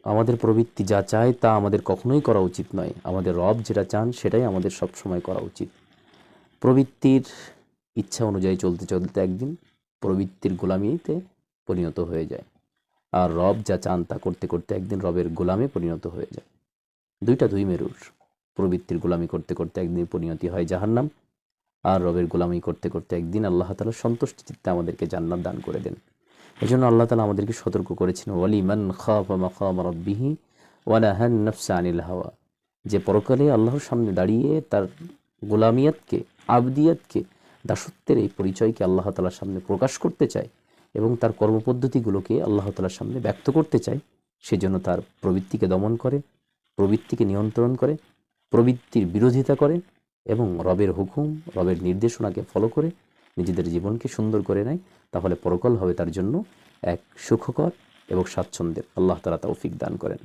আমাদের প্রবৃত্তি যা চায় তা আমাদের কখনোই করা উচিত নয়। আমাদের রব যেটা চান সেটাই আমাদের সবসময় করা উচিত। প্রবৃত্তির ইচ্ছা অনুযায়ী চলতে চলতে একদিন প্রবৃত্তির গোলামিতে পরিণত হয়ে যায়, আর রব যা চান তা করতে করতে একদিন রবের গোলামে পরিণত হয়ে যায়। দুইটা দুই মেরুর। প্রবৃত্তির গোলামি করতে করতে একদিন পরিণতি হয় জাহান্নাম, আর রবের গোলামি করতে করতে একদিন আল্লাহ তাআলা সন্তুষ্টি চিত্তে আমাদেরকে জান্নাত দান করে দেন। এজন্য আল্লাহ তাআলা আমাদেরকে সতর্ক করেছেন, ওয়ালিমান খাফা মাকাম রাব্বিহি ওয়া নাহান নাফসা আনিল হাওয়া, যে পরকালে আল্লাহর সামনে দাঁড়িয়ে তার গোলামিয়াতকে, আবদিয়াতকে, দাসত্বের এই পরিচয়কে আল্লাহ তাআলার সামনে প্রকাশ করতে চায় এবং তার কর্মপদ্ধতিগুলোকে আল্লাহ তাআলার সামনে ব্যক্ত করতে চায়, সেজন্য তার প্রবৃত্তিকে দমন করে, প্রবৃত্তিকে নিয়ন্ত্রণ করে, প্রবৃত্তির বিরোধিতা করে এবং রবের হুকুম, রবের নির্দেশনাকে ফলো করে নিজেদের জীবনকে সুন্দর করে নেয়। তাহলে পরকাল হবে তার জন্য এক সুখকর এবং স্বাচ্ছন্দ্যের। আল্লাহ তাআলা তৌফিক দান করেন।